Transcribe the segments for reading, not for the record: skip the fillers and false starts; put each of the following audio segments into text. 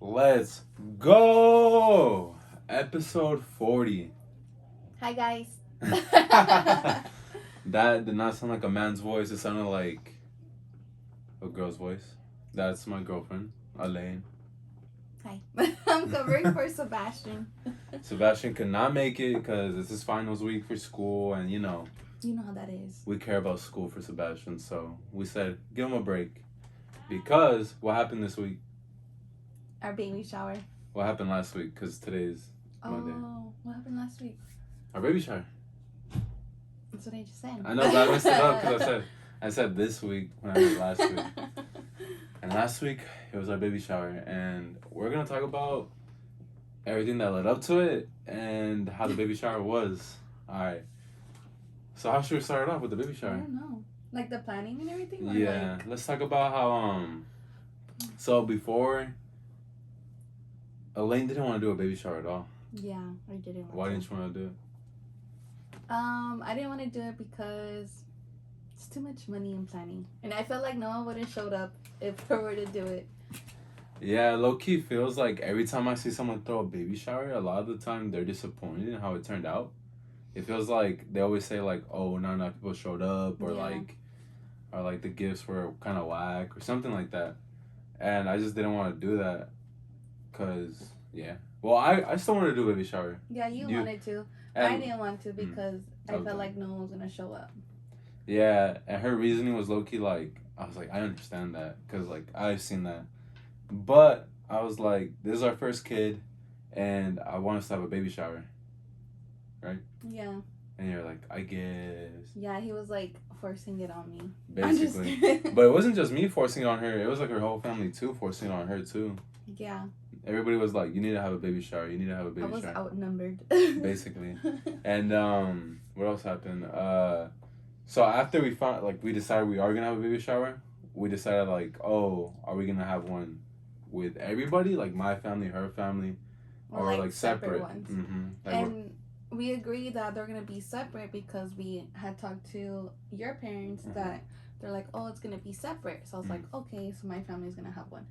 Let's go! Episode 40. Hi, guys. That did not sound like a man's voice. It sounded like a girl's voice. That's my girlfriend, Elaine. Hi. I'm covering for Sebastian. Sebastian could not make it because it's his finals week for school, and You know how that is. we care about school for Sebastian, so we said give him a break. Because what happened this week? Our baby shower. What happened last week? Because today's Monday. Oh, what happened last week? Our baby shower. That's what I just said. I know, but I messed it up because I said this week when I meant last week. And last week it was our baby shower, and we're gonna talk about everything that led up to it and how the baby shower was. All right. So how should we start off with the baby I shower? don't know. Like the planning and everything? Or Yeah, let's talk about how So before, Elaine didn't want to do a baby shower at all. Yeah, I didn't. Why didn't you want to do it? I didn't want to do it because it's too much money in planning, and I felt like no one would have showed up if I were to do it. Yeah, low key feels like every time I see someone throw a baby shower, a lot of the time they're disappointed in how it turned out. It feels like they always say like, "Oh, not enough people showed up," or Yeah. like the gifts were kind of whack or something like that. And I just didn't want to do that, cause yeah. Well, I still want to do a baby shower. Yeah, you wanted to. And, I didn't want to because I okay. felt like no one was gonna show up. Yeah, and her reasoning was low key like I was like I understand that, cause like I've seen that, but I was like this is our first kid, and I want us to have a baby shower, right? Yeah. And you're like, I guess. Yeah, he was like forcing it on me. Basically. But it wasn't just me forcing it on her. It was like her whole family too forcing it on her too. Yeah. Everybody was like, you need to have a baby shower. You need to have a baby shower. I was outnumbered. Basically. And what else happened? So after we decided we are going to have a baby shower, we decided like, oh, are we going to have one with everybody? Like my family, her family? Or like separate ones. Mm-hmm. And we agreed that they're gonna be separate because we had talked to your parents that they're like, oh, it's gonna be separate. So I was like, okay, so my family's gonna have one.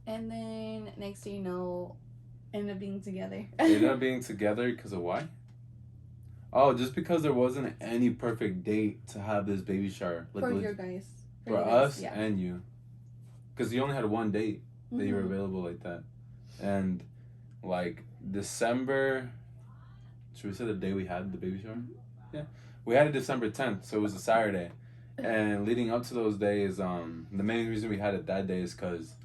And then next thing you know, ended up being together. Ended up being together because of why? Oh, just because there wasn't any perfect date to have this baby shower. Like, for your guys. For us and you. Because you only had one date that you were available like that. And like December... Should we say the day we had the baby shower? Yeah. We had it December 10th, so it was a Saturday. And leading up to those days, the main reason we had it that day is because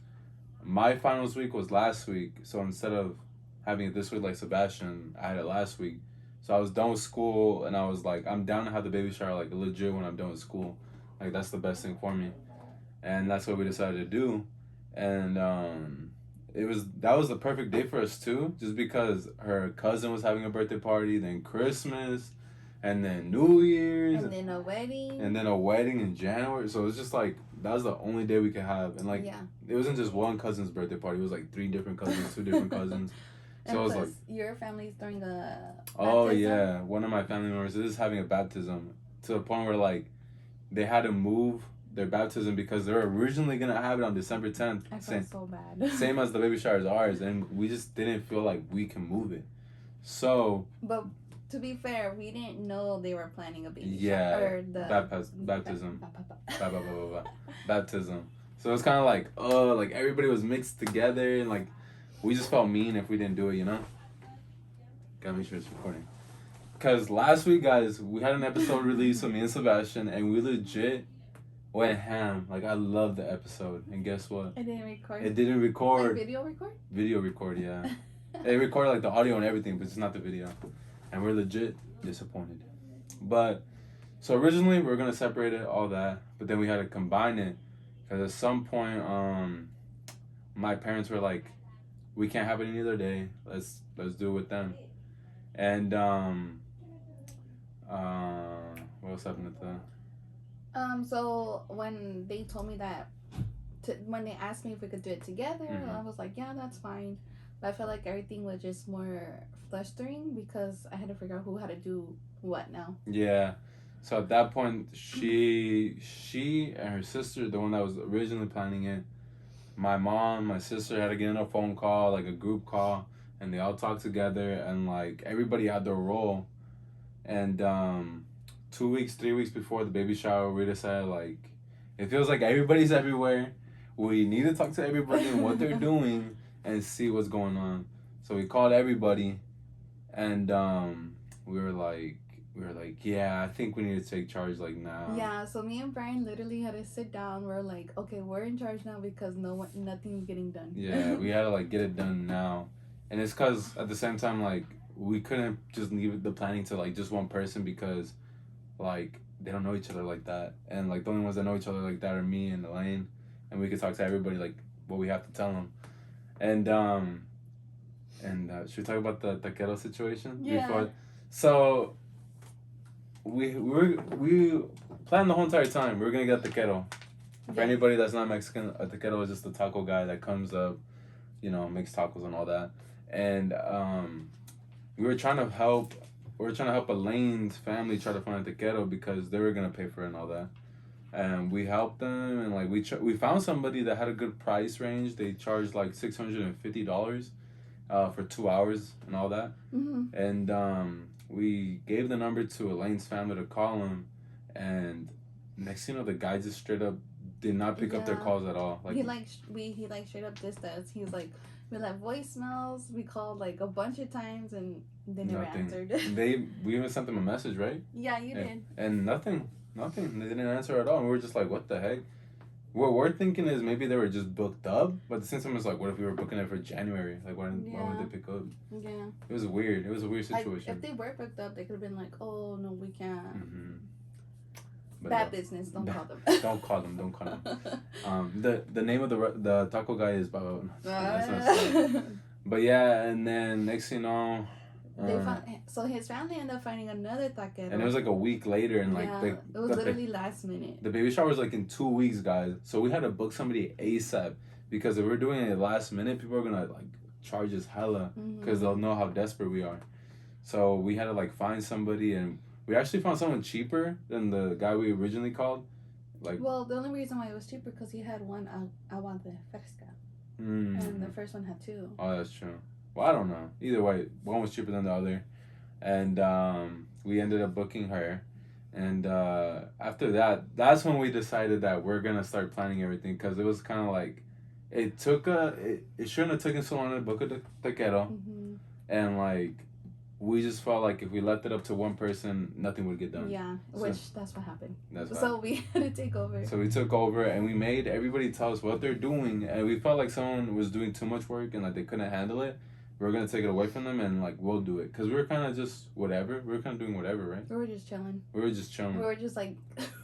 my finals week was last week. So instead of having it this week like Sebastian, I had it last week. So I was done with school, and I was like, I'm down to have the baby shower like legit when I'm done with school. Like, that's the best thing for me. And that's what we decided to do. And that was the perfect day for us too, just because her cousin was having a birthday party, then Christmas, and then New Year's, and then a wedding in January. So it was just like that was the only day we could have, and like it wasn't just one cousin's birthday party; it was like 3 different cousins, 2 different cousins. So it was like your family's throwing a baptism? Oh yeah, one of my family members is having a baptism to the point where like they had to move their baptism because they were originally gonna have it on December 10th. I felt so bad. Same as the baby shower is ours, and we just didn't feel like we can move it. So. But to be fair, we didn't know they were planning a baby shower. Or the baptism. Baptism. So it's kind of like, oh, like everybody was mixed together, and like we just felt mean if we didn't do it, you know. Gotta make sure it's recording. Cause last week, guys, we had an episode released with me and Sebastian, and we legit went ham. Like, I loved the episode. And guess what? It didn't record. It didn't record. Like video record? Video record, yeah. It recorded like the audio and everything, but it's not the video. And we're legit disappointed. But, so originally we were going to separate it, all that. But then we had to combine it. Because at some point, my parents were like, we can't have it any other day. Let's do it with them. And, what else happened at the... So when they told me that, when they asked me if we could do it together, I was like, yeah, that's fine. But I felt like everything was just more flustering because I had to figure out who had to do what now. Yeah. So at that point, she and her sister, the one that was originally planning it, my mom, my sister had to get in a phone call, like a group call, and they all talked together, and like everybody had their role. And 2 weeks, 3 weeks before the baby shower, we decided like it feels like everybody's everywhere. We need to talk to everybody and what they're doing and see what's going on. So we called everybody, and we were like, yeah, I think we need to take charge like now. Yeah, so me and Brian literally had to sit down. We're like, okay, we're in charge now because nothing's getting done. Yeah, we had to like get it done now, and it's cause at the same time like we couldn't just leave the planning to like just one person because like they don't know each other like that, and like the only ones that know each other like that are me and Elaine, and we could talk to everybody like what we have to tell them, and should we talk about the taquero situation? Yeah. Before? So we planned the whole entire time we were gonna get taquero. For anybody that's not Mexican, a taquero is just a taco guy that comes up, makes tacos and all that. And we were trying to help. We were trying to help Elaine's family try to find a taquero because they were gonna pay for it and all that. And we helped them, and like we found somebody that had a good price range. They charged like $650 for 2 hours and all that. Mm-hmm. And we gave the number to Elaine's family to call him, and next thing you know, the guy just straight up did not pick up their calls at all. Like he straight up dissed us. He was like, we left voicemails. We called like a bunch of times and they never answered. We even sent them a message, right? Yeah, you did. And nothing. They didn't answer at all. And we were just like, what the heck? What we're thinking is maybe they were just booked up, but at the same time it's like, what if we were booking it for January? Like, why would they pick up? Yeah. It was weird. It was a weird situation. Like, if they were booked up, they could have been like, oh no, we can't. Mm-hmm. Bad business. Don't call them. Don't call them. The name of the taco guy is Baba. But yeah, and then next thing you know, so his family ended up finding another taquero. And it was like a week later, and like it was literally last minute. The baby shower was like in 2 weeks, guys. So we had to book somebody ASAP because if we're doing it last minute, people are gonna like charge us hella because they'll know how desperate we are. So we had to like find somebody, and we actually found someone cheaper than the guy we originally called. Like, well, the only reason why it was cheaper because he had one agua de fresca, and the first one had two. Oh, that's true. Well, I don't know. Either way, one was cheaper than the other, and we ended up booking her. And after that, that's when we decided that we're gonna start planning everything because it was kind of like it shouldn't have taken so long to book a taquero, and like. We just felt like if we left it up to one person, nothing would get done. Yeah, that's what happened. We had to take over. So we took over, and we made everybody tell us what they're doing, and we felt like someone was doing too much work and like they couldn't handle it. We were gonna take it away from them, and like we'll do it because we were kind of just whatever. We were kind of doing whatever, right? We were just chilling. We were just like,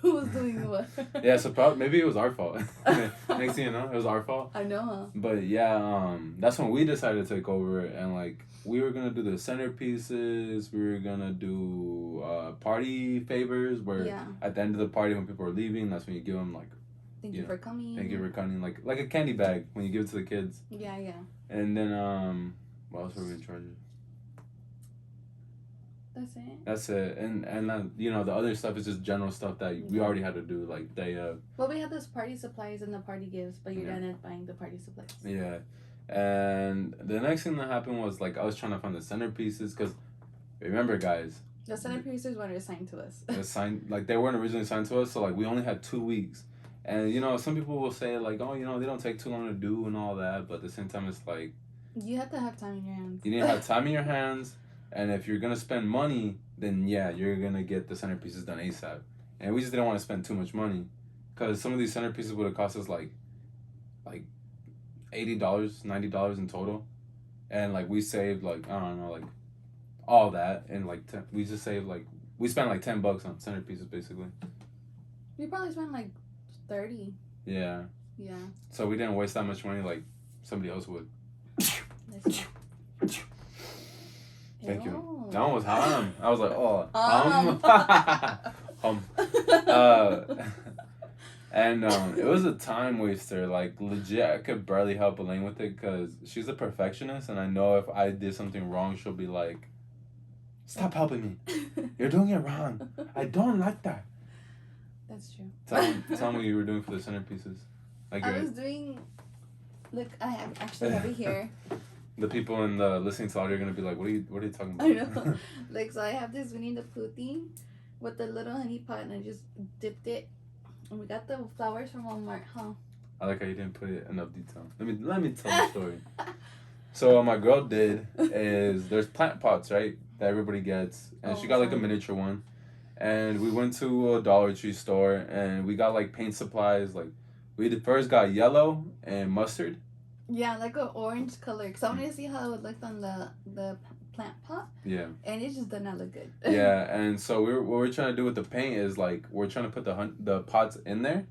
who was doing what? Yeah, so maybe it was our fault. Next thing you know, it was our fault. I know, huh? But yeah, that's when we decided to take over, and like. We were gonna do the centerpieces. We were gonna do party favors, where at the end of the party, when people are leaving, that's when you give them like, thank you for coming. Thank you for coming, like a candy bag when you give it to the kids. Yeah. And then what else were we in charge of? That's it. And the other stuff is just general stuff that we already had to do, like day of. Well, we had those party supplies and the party gifts, but your dad ended up buying the party supplies. Yeah. And the next thing that happened was like I was trying to find the centerpieces because remember, guys, the centerpieces weren't assigned to us. They weren't originally assigned to us, so like we only had 2 weeks. And some people will say like, oh, they don't take too long to do and all that, but at the same time it's like you have to have time in your hands. You need to have time in your hands, and if you're gonna spend money, then yeah, you're gonna get the centerpieces done ASAP. And we just didn't want to spend too much money because some of these centerpieces would have cost us like $80, $90 in total, and like we saved like I don't know like all that, and like we just saved like we spent like $10 on centerpieces basically. We probably spent like 30. Yeah. So we didn't waste that much money like somebody else would. Thank you. That one was hum. I was like, oh, hum. And it was a time waster, like legit. I could barely help Elaine with it because she's a perfectionist, and I know if I did something wrong, she'll be like, "Stop helping me! You're doing it wrong. I don't like that." That's true. Tell me what you were doing for the centerpieces. I was doing Look, I actually have it here. The people in the listening to audio are gonna be like, what are you talking about? I know. Like, so I have this Winnie the Pooh thing with the little honey pot, and I just dipped it. And we got the flowers from Walmart, huh? I like how you didn't put enough detail. Let me tell the story. So what my girl did is there's plant pots, right, that everybody gets, and she got like a miniature one, and we went to a Dollar Tree store and we got like paint supplies. Like we first got yellow and mustard. Yeah, like an orange color. Cause I wanted to see how it looked on the plant pot. Yeah. And it just did not look good. Yeah, and so what we're trying to do with the paint is like we're trying to put the pots in there,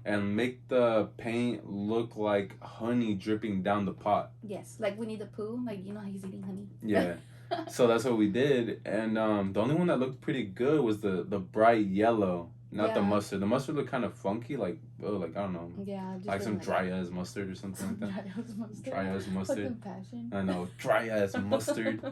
and make the paint look like honey dripping down the pot. Yes, like Winnie the Pooh, like you know how he's eating honey. Yeah. So that's what we did, and the only one that looked pretty good was the bright yellow, not the mustard. The mustard looked kind of funky, like I don't know. Yeah, just like some dry ass mustard or something like that. Dry ass mustard. Passion. I know, dry ass mustard.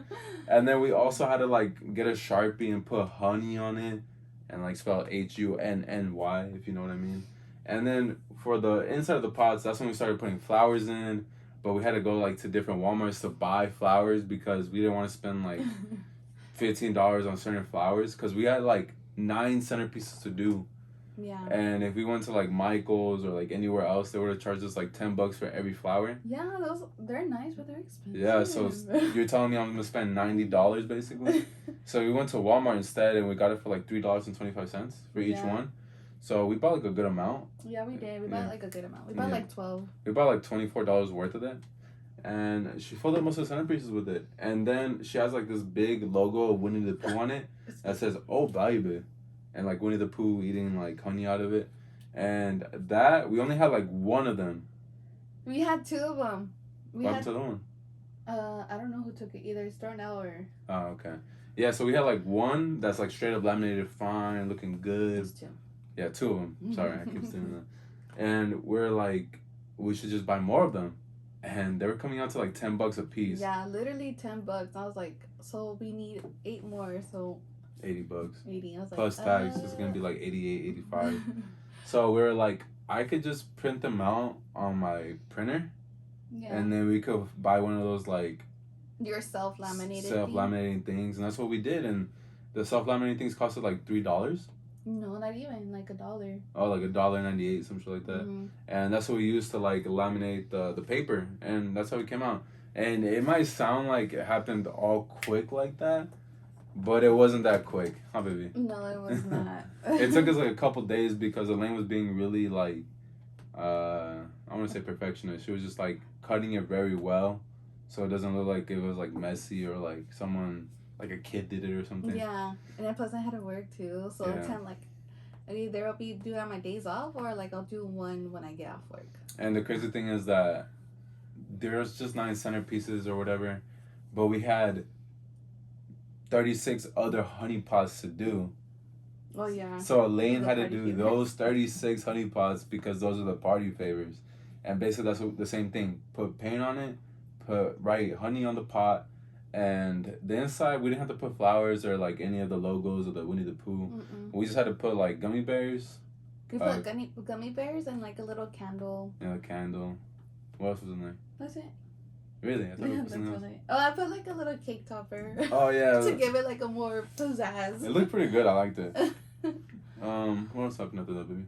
And then we also had to like get a Sharpie and put honey on it, and like spell HUNNY, if you know what I mean. And then for the inside of the pots, that's when we started putting flowers in. But we had to go like to different Walmarts to buy flowers because we didn't want to spend like $15 on certain flowers, because we had like 9 centerpieces to do. Yeah. And if we went to like Michael's or like anywhere else, they would have charged us like $10 for every flower. Yeah, they're nice, but they're expensive. Yeah, so you're telling me I'm gonna spend $90 basically. So we went to Walmart instead, and we got it for like $3.25 for each one. So we bought like a good amount. Yeah, we did. We bought like a good amount. We bought like 12. We bought like $24 worth of it. And she filled up most of the centerpieces with it. And then she has like this big logo of Winnie the Pooh on it that says, "Oh, baby." And like Winnie the Pooh eating like honey out of it. And that, we only had like one of them. We had 2 of them. What happened to the one? I don't know who took it either. It's thrown out or... Oh, okay. Yeah, so we had like one that's like straight up laminated fine, looking good. It's 2. Yeah, 2 of them. Sorry, I keep saying that. And we're like, we should just buy more of them. And they were coming out to like $10 a piece. Yeah, literally $10. I was like, so we need 8 more, so... $80. 80. I was like, plus tax, it's gonna be like 88, 85. So we were like, I could just print them out on my printer. Yeah. And then we could buy one of those like... Your self-laminating things. And that's what we did. And the self-laminating things costed like $3. No, not even, like $1. Oh, like $1.98, some shit like that. Mm-hmm. And that's what we used to like laminate the paper, and that's how it came out. And it might sound like it happened all quick like that, but it wasn't that quick, huh, baby? No, it was not. It took us like a couple days because Elaine was being really like, I want to say perfectionist. She was just like cutting it very well, so it doesn't look like it was like messy or like someone... like a kid did it or something. Yeah, and then plus I had to work too, so it's kind of like either I'll be doing on my days off or like I'll do one when I get off work. And the crazy thing is that there's just 9 centerpieces or whatever, but we had 36 other honey pots to do. Oh yeah. So Elaine had to do those 36 honey pots because those are the party favors, and basically that's the same thing. Put paint on it, write honey on the pot. And the inside, we didn't have to put flowers or like any of the logos of the Winnie the Pooh. Mm-mm. We just had to put like gummy bears. We put gummy bears and like a little candle. Yeah, a candle. What else was in there? That's it. Really? I thought it was something else. Oh, I put like a little cake topper. Oh yeah. To give it like a more pizzazz. It looked pretty good. I liked it. What else happened after that, baby?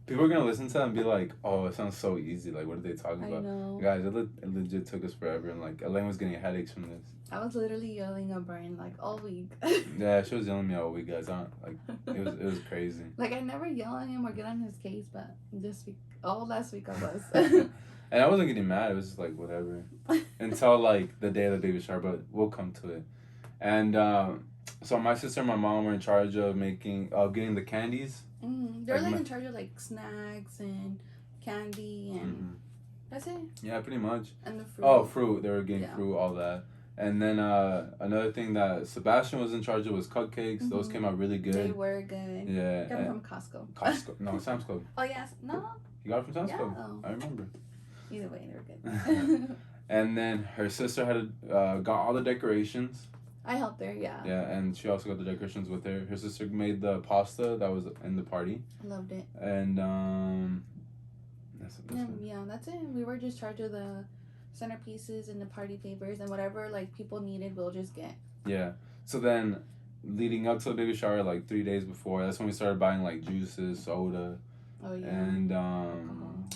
People are gonna listen to that and be like, "Oh, it sounds so easy. Like, what are they talking about?" Know. Guys, it legit took us forever, and like Elaine was getting headaches from this. I was literally yelling at Brayan like all week. Yeah, she was yelling at me all week, guys. Like, it was crazy. Like I never yell at him or get on his case, but this week, all last week I was. And I wasn't getting mad. It was just like whatever, until like the day of the baby shower. But we'll come to it. And so my sister and my mom were in charge of getting the candies. They're like in charge of like snacks and candy and that's it. Yeah, pretty much. And the fruit. Oh, fruit. They were getting fruit, all that. And then another thing that Sebastian was in charge of was cupcakes. Mm-hmm. Those came out really good. They were good. Yeah. Got them from Costco. Costco. No, Sam's Club. Oh yes. No. You got it from Sam's Club? Oh. I remember. Either way, they were good. And then her sister had got all the decorations. I helped her, yeah. Yeah, and she also got the decorations with her. Her sister made the pasta that was in the party. I loved it. And Yeah, that's it. We were just charged of the centerpieces and the party favors and whatever like people needed, we'll just get. Yeah. So then, leading up to the baby shower, like 3 days before, that's when we started buying like juices, soda, and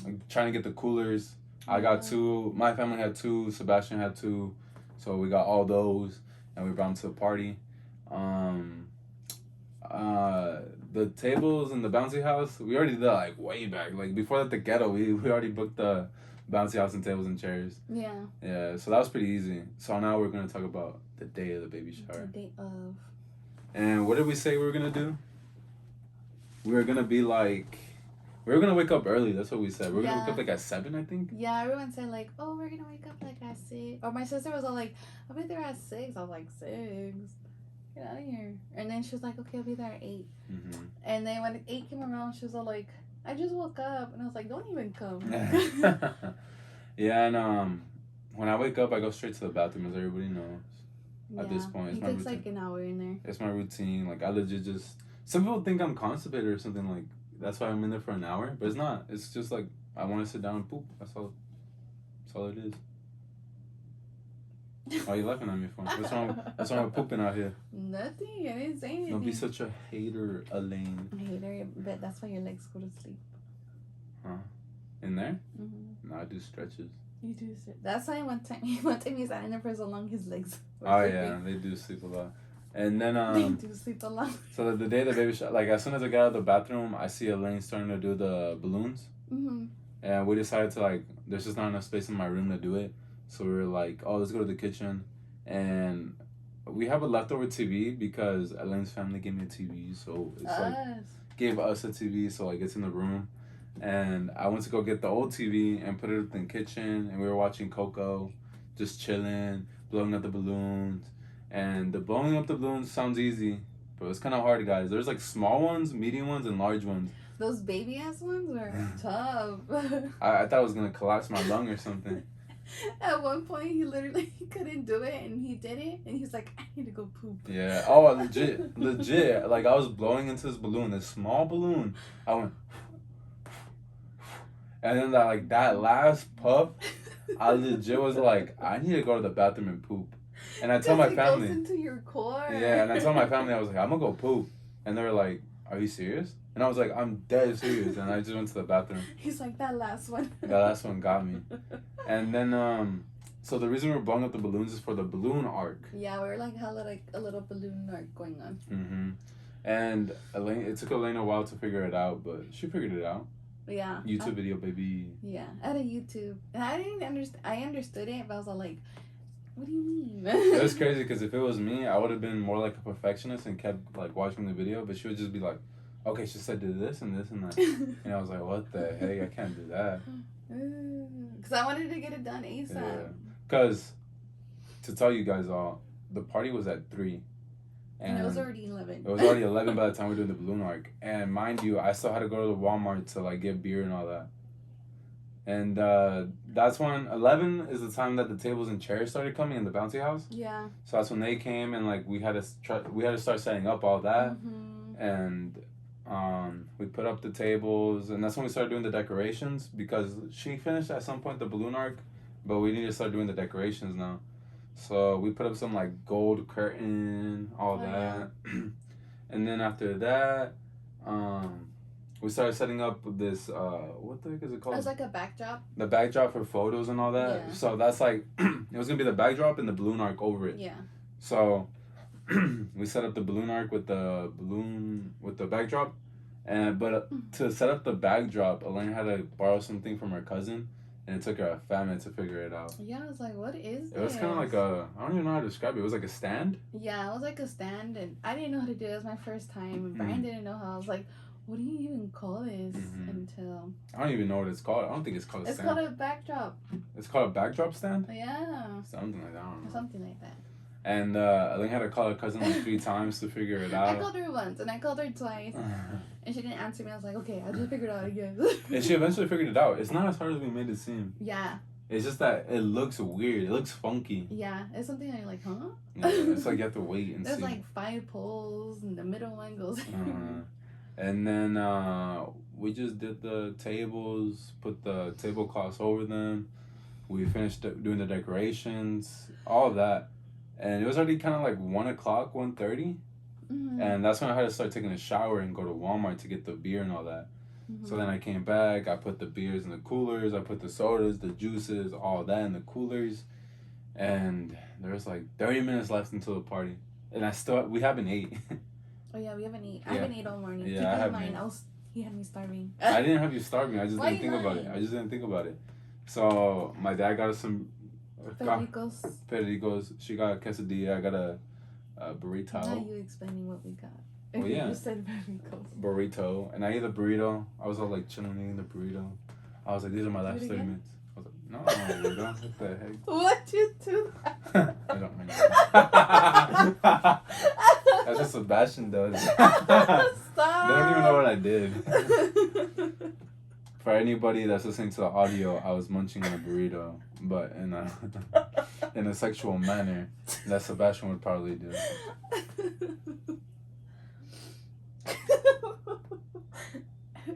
like, trying to get the coolers. I got 2. My family had 2. Sebastian had 2, so we got all those, and we brought them to the party. The tables in the bouncy house, we already did that like way back. Like before that, the ghetto, we already booked the bouncy house and tables and chairs. Yeah. Yeah, so that was pretty easy. So now we're gonna talk about the day of the baby shower. The day of. And what did we say we were gonna do? We were gonna be like, we were gonna wake up early. That's what we said. We were gonna wake up like at 7, I think. Yeah, everyone said like, oh, we're gonna wake up like at 6. Or my sister was all like, I'll be there at 6. I was like, 6. Get out of here. And then she was like, okay, I'll be there at 8. Mm-hmm. And then when 8 came around, she was all like, I just woke up. And I was like, don't even come. Yeah, and when I wake up, I go straight to the bathroom, as everybody knows. Yeah. At this point, it takes like an hour in there. It's my routine. Like I legit just. Some people think I'm constipated or something, like that's why I'm in there for an hour, but it's not. It's just like I want to sit down and poop. That's all. That's all it is. Why are you laughing at me for? What's wrong? What's wrong with pooping out here? Nothing. I didn't say anything. Don't be such a hater, Elaine. Hater, but that's why your legs go to sleep. Huh? In there? Mm-hmm. No, I do stretches. You do. That's why one time he sat in there for so long, his legs. Oh yeah, they do sleep a lot. And then they do sleep a lot. So the day of the baby shower, like as soon as I get out of the bathroom, I see Elaine starting to do the balloons. Mm-hmm. And we decided to like, there's just not enough space in my room to do it. So we were like, oh, let's go to the kitchen. And we have a leftover TV because Elaine's family gave me a TV. So it's like, gave us a TV. So like it's in the room. And I went to go get the old TV and put it in the kitchen. And we were watching Coco, just chilling, blowing up the balloons. And the blowing up the balloons sounds easy, but it's kind of hard, guys. There's like small ones, medium ones, and large ones. Those baby ass ones are tough. I thought I was gonna collapse my lung or something. At one point, he literally couldn't do it, and he did it, and he's like, I need to go poop. Yeah. Oh, legit. Like I was blowing into this balloon, this small balloon. I went, and then that last puff, I legit was like, I need to go to the bathroom and poop. And I told my family. Goes into your core. Yeah, and I told my family, I was like, I'm gonna go poop, and they were like, are you serious? And I was like, I'm dead serious, and I just went to the bathroom. He's like, that last one. That last one got me. And then so the reason we're blowing up the balloons is for the balloon arc. Yeah, we were like hella like a little balloon arc going on. Mm-hmm. And Elaine, it took Elaine a while to figure it out, but she figured it out. Yeah. YouTube video, baby. Yeah, at a YouTube, and I didn't understand. I understood it, but I was all like, what do you mean? It was crazy because if it was me, I would have been more like a perfectionist and kept like watching the video, but she would just be like, okay, she said do this and this and that. And I was like, what the heck? I can't do that. Because I wanted to get it done ASAP. Yeah. Because, to tell you guys all, the party was at 3. And it was already 11. It was already 11 by the time we were doing the balloon arc. And mind you, I still had to go to the Walmart to like get beer and all that. And that's when 11 is the time that the tables and chairs started coming in the bouncy house. Yeah. So that's when they came and like we had to start setting up all that. Mm-hmm. And we put up the tables, and that's when we started doing the decorations because she finished at some point the balloon arc, but we need to start doing the decorations now. So we put up some like gold curtain, all that. And then after that, we started setting up this, what the heck is it called? It was like a backdrop. The backdrop for photos and all that. Yeah. So that's like, it was going to be the backdrop and the balloon arc over it. Yeah. So we set up the balloon arc with the backdrop. But to set up the backdrop, Elaine had to borrow something from her cousin. And it took her a minute to figure it out. Yeah, I was like, what is this? It was kind of like I don't even know how to describe it. It was like a stand? Yeah, it was like a stand, and I didn't know how to do it. It was my first time, and Brayan didn't know how. I was like, what do you even call this? Until... I don't even know what it's called. I don't think it's called a stand. It's called a backdrop. It's called a backdrop stand? Yeah. Something like that, I don't know. Something like that. And Elaine had to call her cousin like 3 times to figure it out. I called her once, and I called her twice, and she didn't answer me. I was like, okay, I'll just figure it out again. And she eventually figured it out. It's not as hard as we made it seem. Yeah. It's just that it looks weird. It looks funky. Yeah, it's something that you're like, huh? Yeah, it's like you have to wait and There's see. like 5 poles, and the middle one goes. And then we just did the tables, put the tablecloths over them. We finished doing the decorations, all of that. And it was already kind of like 1 o'clock, 1:30. Mm-hmm. And that's when I had to start taking a shower and go to Walmart to get the beer and all that. Mm-hmm. So then I came back, I put the beers in the coolers, I put the sodas, the juices, all that in the coolers. And there was like 30 minutes left until the party. And we haven't ate. Oh yeah, we haven't eaten. Yeah. I haven't eaten all morning. Yeah, I haven't mine. ate. He had me starving. I didn't have you starving. I just Why didn't think about it. lying? I just didn't think about it. So my dad got us some Federicos. She got a quesadilla. I got a burrito. Now you explaining what we got. Well, yeah. You said Federicos. Burrito. And I ate a burrito. I was all like chilling eating the burrito. I was like, these are my last 30 minutes. I was like, no, burrito. What the heck? What you do? I don't remember. That's what Sebastian does. Stop. They don't even know what I did. For anybody that's listening to the audio, I was munching on a burrito, but in a sexual manner that Sebastian would probably do.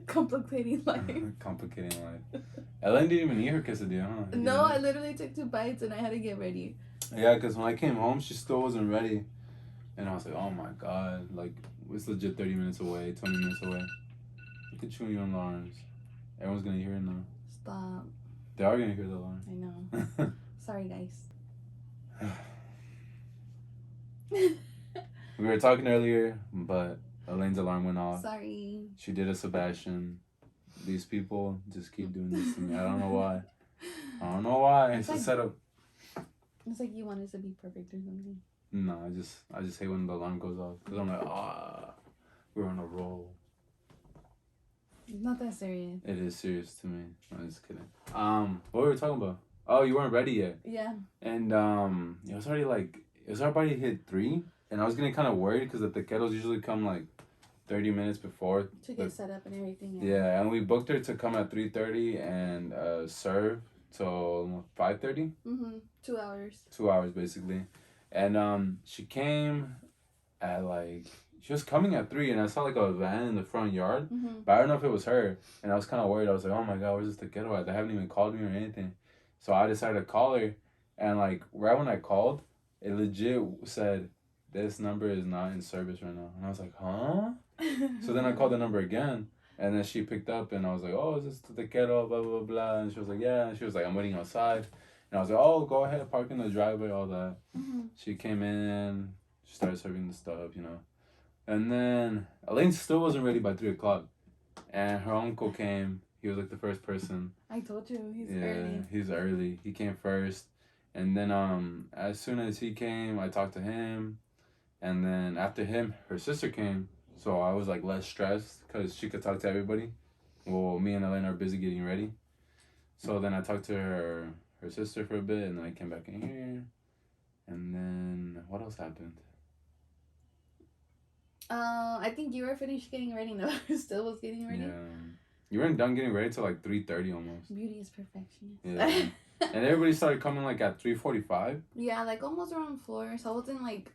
Complicating life. Complicating life. Elaine didn't even eat her quesadilla, huh? No, I literally took 2 bites and I had to get ready. Yeah, because when I came home, she still wasn't ready. And I was like, oh my god, like, it's legit 30 minutes away, 20 minutes away. Look at you and your alarms. Everyone's gonna hear it now. Stop. They are gonna hear the alarm. I know. Sorry, guys. We were talking earlier, but Elaine's alarm went off. Sorry. She did a Sebastian. These people just keep doing this to me. I don't know why. I don't know why. It's a setup. It's like you want us to be perfect or something. No, I just hate when the alarm goes off. Because I'm like, we're on a roll. It's not that serious. It is serious to me. I'm just kidding. What were we talking about? Oh, you weren't ready yet. Yeah. And it was already hit 3. And I was getting kind of worried because the taqueros usually come like 30 minutes before. To get set up and everything. Yeah, and we booked her to come at 3:30 and serve till 5:30. 2 hours. 2 hours basically. And she came at she was coming at 3 and I saw like a van in the front yard. But I don't know if it was her. And I was kind of worried. I was like, oh my god, where's this taquero at? They haven't even called me or anything. So I decided to call her. And like right when I called, it legit said, this number is not in service right now. And I was like, huh? So then I called the number again. And then she picked up and I was like, oh, is this the taquero? Blah, blah, blah. And she was like, yeah. And she was like, I'm waiting outside. And I was like, oh, go ahead, park in the driveway, all that. She came in, she started serving the stuff, you know. And then Elaine still wasn't ready by 3 o'clock. And her uncle came. He was like the first person. I told you, he's early. Yeah, he's early. He came first. And then as soon as he came, I talked to him. And then after him, her sister came. So I was like less stressed because she could talk to everybody. Well, me and Elaine are busy getting ready. So then I talked to her sister for a bit, and then I came back in here. And then what else happened? I think you were finished getting ready. No, I still was getting ready. Yeah. You weren't done getting ready till like 3:30 almost. Beauty is perfection. Yeah. And everybody started coming like at 3:45. Yeah, like almost around 4. So I wasn't like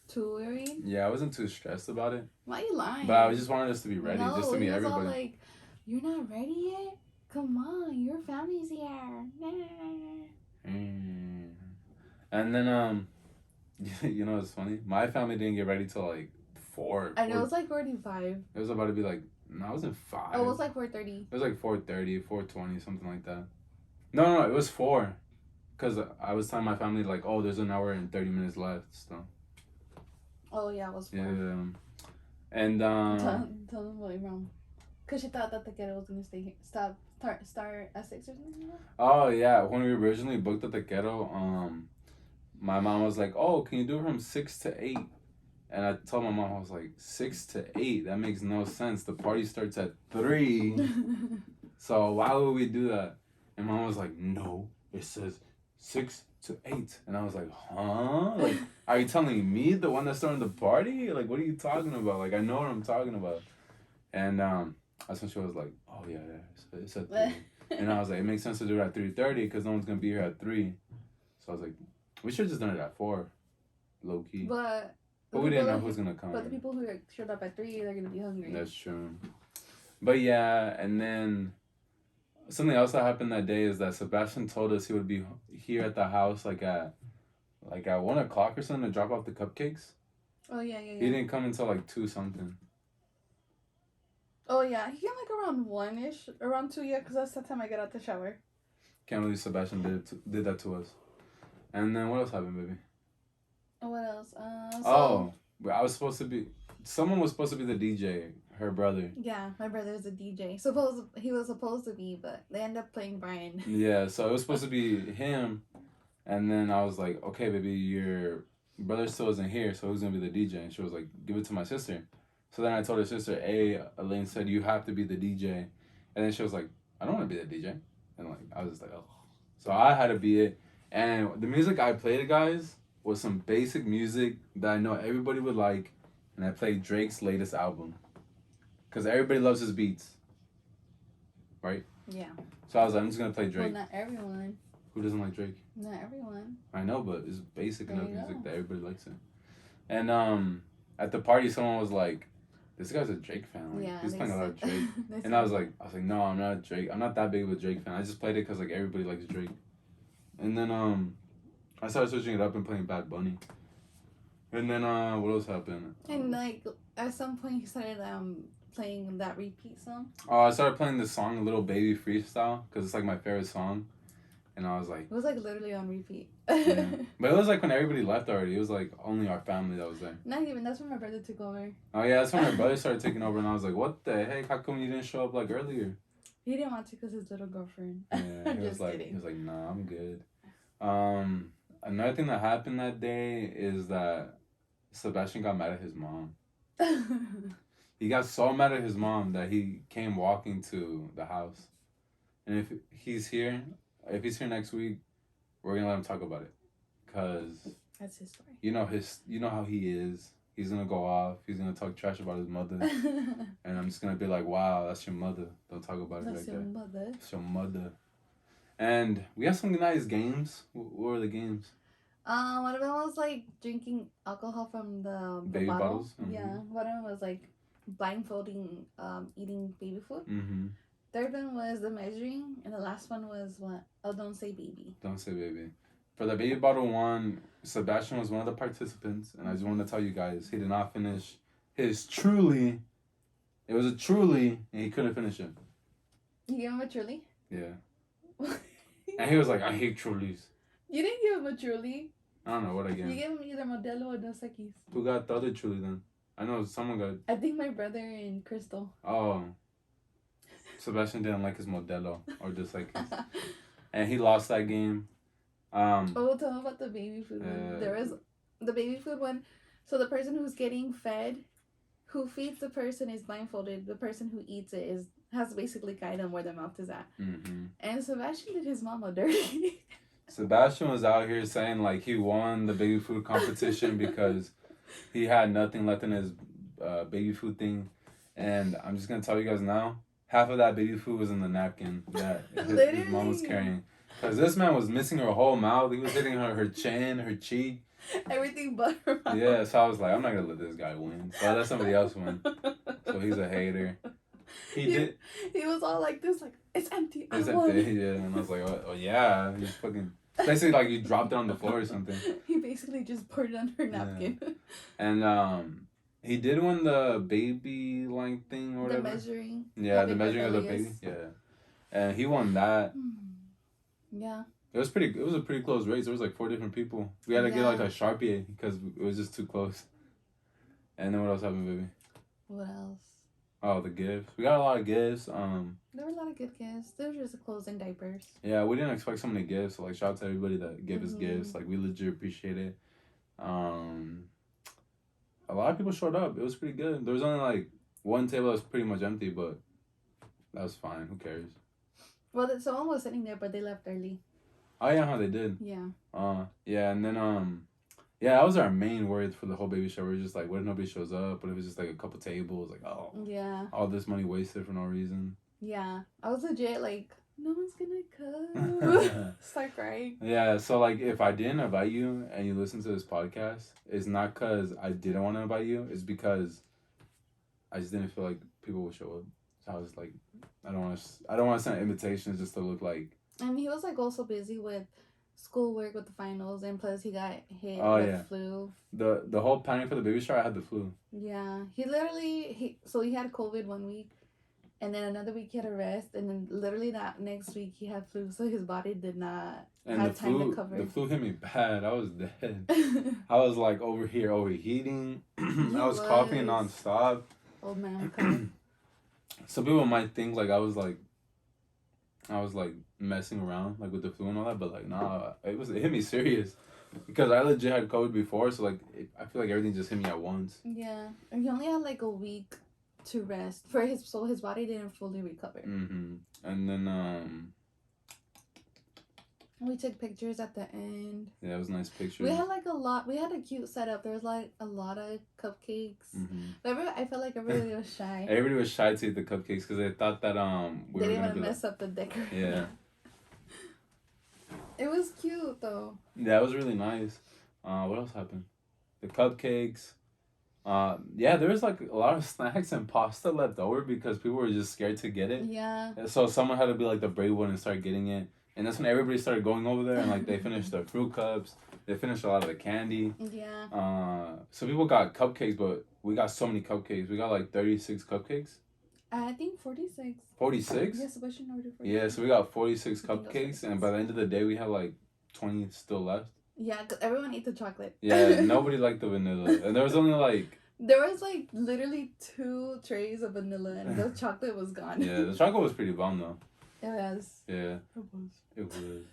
too worried. Yeah, I wasn't too stressed about it. Why are you lying? But I just wanted us to be ready, no, just to meet everybody. All like, you're not ready yet? Come on, your family's here. And then you know what's funny? My family didn't get ready till like 4. I know it was like 45. It was about to be like, no, it wasn't 5. Oh, it was like 4:30. It was like 4:30, 4:20, something like that. No, it was 4. Because I was telling my family like, oh, there's an hour and 30 minutes left still. Oh yeah, it was 4. Yeah. And tell them what wrong. Cause she thought that the taquero was gonna start at 6 or something. Oh yeah, when we originally booked the taquero, my mom was like, "Oh, can you do it from 6 to 8?" And I told my mom, I was like, 6 to 8? That makes no sense. The party starts at 3. So why would we do that? And mom was like, "No, it says 6 to 8." And I was like, huh? Like, are you telling me, the one that's starting the party? Like, what are you talking about? Like, I know what I'm talking about. And that's when she was like, oh yeah, it's at 3. And I was like, it makes sense to do it at 3:30 because no one's gonna be here at 3. So I was like, we should have just done it at 4, low key. But we didn't know who was gonna come. But the people who showed up at 3, they're gonna be hungry. That's true. But yeah, and then something else that happened that day is that Sebastian told us he would be here at the house at 1 o'clock or something to drop off the cupcakes. Oh yeah. He didn't come until like 2 something. Oh yeah, he came like around 1ish, around 2, yeah, because that's the time I get out the shower. Can't believe Sebastian did that to us. And then what else happened, baby? What else? I was supposed to be. Someone was supposed to be the DJ. Her brother. Yeah, my brother's a DJ. He was supposed to be, but they end up playing Brayan. Yeah, so it was supposed to be him, and then I was like, okay, baby, your brother still isn't here, so who's gonna be the DJ? And she was like, give it to my sister. So then I told her sister, Elaine said you have to be the DJ, and then she was like, I don't want to be the DJ, and like I was just like, oh, so I had to be it, and the music I played, guys, was some basic music that I know everybody would like, and I played Drake's latest album. Because everybody loves his beats. Right? Yeah. So I was like, I'm just going to play Drake. Well, not everyone. Who doesn't like Drake? Not everyone. I know, but it's basic enough music go. that everybody likes it. And at the party, someone was like, this guy's a Drake fan. Like, he's playing a lot of Drake. And I was like, no, I'm not a Drake. I'm not that big of a Drake fan. I just played it because like everybody likes Drake. And then I started switching it up and playing Bad Bunny. And then what else happened? And like at some point he started playing that repeat song. Oh, I started playing this song, Little Baby Freestyle, because it's like my favorite song. And I was like... It was like literally on repeat. Yeah. But it was like when everybody left already. It was like only our family that was there. Not even. That's when my brother took over. Oh yeah, that's when my brother started taking over. And I was like, what the heck? How come you didn't show up like earlier? He didn't want to because his little girlfriend. Yeah, he was like, nah, I'm good. Another thing that happened that day is that Sebastian got mad at his mom. He got so mad at his mom that he came walking to the house. And if he's here next week, we're gonna let him talk about it. Cause that's his story. You know how he is. He's gonna go off. He's gonna talk trash about his mother. And I'm just gonna be like, wow, that's your mother. Don't talk about it like that. That's your mother. That's your mother. And we have some nice games. What were the games? One of them was like drinking alcohol from the baby bottle. Bottles. Mm-hmm. Yeah. One of them was like blindfolding eating baby food. Mm-hmm. Third one was the measuring, and the last one was what? Oh, don't say baby. Don't say baby. For the baby bottle one, Sebastian was one of the participants, and I just wanted to tell you guys, he did not finish his truly. It was a truly, and he couldn't finish it. You gave him a truly? Yeah. And he was like, I hate trulies. You didn't give him a truly. I don't know what I gave him. You gave him either Modelo or Dos Equis. Who got the other truly then? I know someone got... I think my brother and Crystal. Oh. Sebastian didn't like his Modelo or Dos Equis. And he lost that game. Tell him about the baby food one. There was the baby food one. So the person who's getting fed, who feeds the person is blindfolded. The person who eats it has to basically guide them where their mouth is at. Mm-hmm. And Sebastian did his mama dirty. Sebastian was out here saying like he won the baby food competition because he had nothing left in his baby food thing. And I'm just going to tell you guys now, half of that baby food was in the napkin that his mom was carrying. Because this man was missing her whole mouth. He was hitting her chin, her cheek. Everything but her mouth. Yeah, so I was like, I'm not going to let this guy win. So I let somebody else win. So he's a hater. He was all like this, like, it's empty. It's empty, yeah. And I was like, oh yeah. He's fucking... Basically, like, you dropped it on the floor or something. He basically just poured it on her napkin. Yeah. And, he did win the baby line thing or whatever. The measuring. Yeah, the measuring of the baby. Yeah. And he won that. Yeah. It was a pretty close race. There was like 4 different people. We had to get like a Sharpie because it was just too close. And then what else happened, baby? What else? Oh, the gifts. We got a lot of gifts. There were a lot of good gifts. There were just clothes and diapers. Yeah, we didn't expect so many gifts. So like shout out to everybody that gave us gifts. Like we legit appreciate it. A lot of people showed up. It was pretty good. There was only like one table that was pretty much empty, but that was fine. Who cares? Well, someone was sitting there, but they left early. Oh yeah, how they did. Yeah. Yeah, and then yeah, that was our main worry for the whole baby shower. We were just like, what if nobody shows up? What if it's just like a couple tables? Like, oh. Yeah. All this money wasted for no reason. Yeah, I was legit like, no one's gonna come. Start crying. Yeah, so like if I didn't invite you and you listen to this podcast, it's not because I didn't want to invite you. It's because I just didn't feel like people would show up. So I was like, I don't want to send invitations just to look like. And he was like also busy with schoolwork with the finals, and plus he got hit Oh with yeah. flu. The whole planning for the baby shower, I had the flu. Yeah, he literally he had COVID 1 week, and then another week he had a rest, and then literally that next week he had flu, so his body did not have time to cover. The flu hit me bad. I was dead. I was like over here overheating. I was coughing nonstop. Old man. Some people might think like I was like messing around like with the flu and all that, but like nah, it hit me serious because I legit had COVID before, so like I feel like everything just hit me at once. Yeah, and he only had like a week to rest for his body didn't fully recover. And then we took pictures at the end. Yeah, it was nice pictures. We had like a lot. We had a cute setup. There was like a lot of cupcakes. But I felt like everybody was shy. Everybody was shy to eat the cupcakes because they thought that they didn't want to mess up the decoration. Yeah. It was cute though. Yeah, it was really nice. What else happened? The cupcakes. Yeah, there was like a lot of snacks and pasta left over because people were just scared to get it. Yeah. So someone had to be like the brave one and start getting it. And that's when everybody started going over there and like they finished the fruit cups. They finished a lot of the candy. Yeah. So people got cupcakes, but we got so many cupcakes. We got like 36 cupcakes. I think 46. 46? Yeah, Sebastian ordered 46. Yeah, so we got 46 cupcakes, and by the end of the day, we had like 20 still left. Yeah, because everyone ate the chocolate. Yeah, nobody liked the vanilla. And there was only like... There was like literally 2 trays of vanilla, and the chocolate was gone. Yeah, the chocolate was pretty bomb though. It was. Yeah. It was.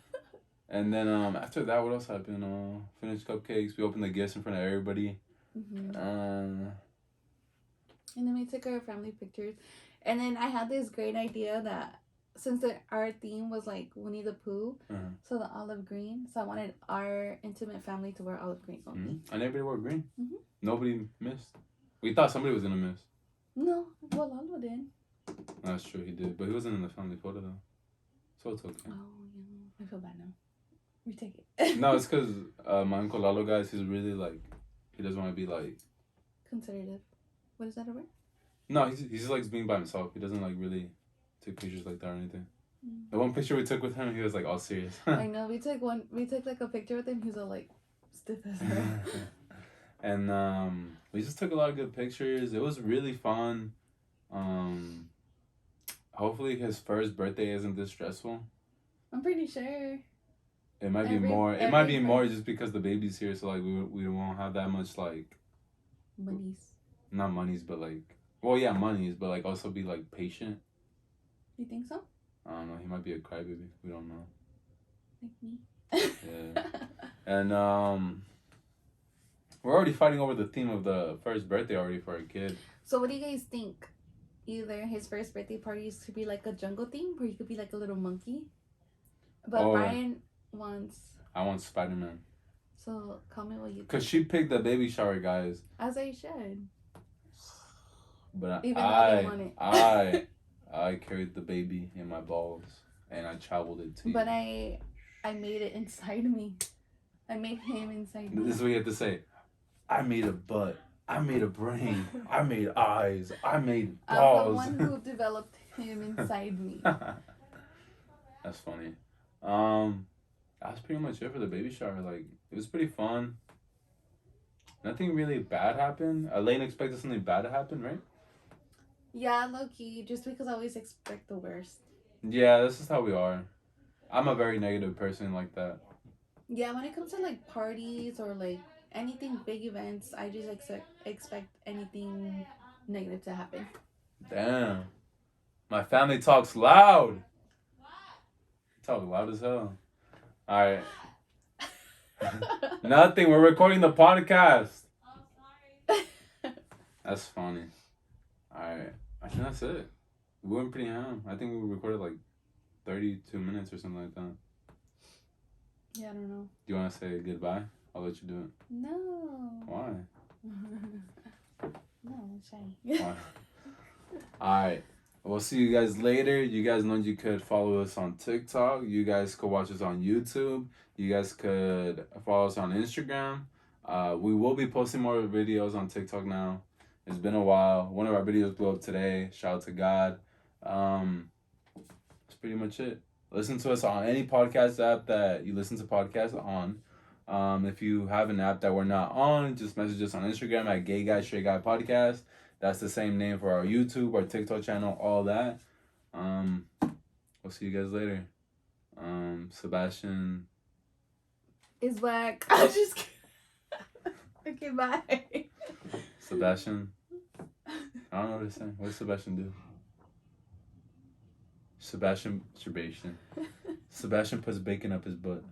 And then after that, what else happened? Finished cupcakes. We opened the gifts in front of everybody. And then we took our family pictures. And then I had this great idea that since our theme was like Winnie the Pooh, so the olive green, so I wanted our intimate family to wear olive green only. And everybody wore green. Nobody missed. We thought somebody was going to miss. No, well, Lalo did. That's true, he did. But he wasn't in the family photo though. So it's okay. Oh, yeah. I feel bad now. Retake it. No, it's because my Uncle Lalo, guys, he's really like, he doesn't want to be like... Conservative. What is that a word? No, he just likes being by himself. He doesn't like really take pictures like that or anything. The one picture we took with him, he was like all serious. I know. We took like a picture with him. He's all like stiff as hell. And we just took a lot of good pictures. It was really fun. Hopefully his first birthday isn't this stressful. I'm pretty sure. It might be more. It might be more just because the baby's here, so like we won't have that much like monies. Not monies, but like, well, yeah, monies, but like also be like patient. You think so? I don't know. He might be a crybaby. We don't know. Like me. Yeah. And we're already fighting over the theme of the first birthday already for our kid. So what do you guys think? Either his first birthday party could be like a jungle theme, or he could be like a little monkey. But Brayan wants... I want Spider-Man. So comment what you think. Because she picked the baby shower, guys. As I should. But even though I didn't want it. I carried the baby in my balls and I traveled it to you. But I made it inside me. I made him inside me. This is what you have to say. I made a butt. I made a brain. I made eyes. I made balls. I'm the one who developed him inside me. That's funny. That's pretty much it for the baby shower. Like, it was pretty fun. Nothing really bad happened. Elaine expected something bad to happen, right? Yeah, low-key. Just because I always expect the worst. Yeah, this is how we are. I'm a very negative person like that. Yeah, when it comes to like parties or like anything big events, I just expect anything negative to happen. Damn. My family talks loud. Talk loud as hell. Alright. Nothing. We're recording the podcast. That's funny. Alright. I think that's it. We went pretty ham. I think we recorded like 32 minutes or something like that. Yeah, I don't know. Do you want to say goodbye? I'll let you do it. No. Why? No, I'm shy. Why? Alright. We'll see you guys later. You guys know you could follow us on TikTok. You guys could watch us on YouTube. You guys could follow us on Instagram. We will be posting more videos on TikTok now. It's been a while. One of our videos blew up today. Shout out to God. That's pretty much it. Listen to us on any podcast app that you listen to podcasts on. If you have an app that we're not on, just message us on Instagram at Gay Guy Straight Guy Podcast. That's the same name for our YouTube, our TikTok channel, all that. We'll see you guys later. Sebastian is whack. I'm just kidding. Okay, bye. Sebastian. I don't know what to say. What does Sebastian do? Sebastian puts bacon up his butt.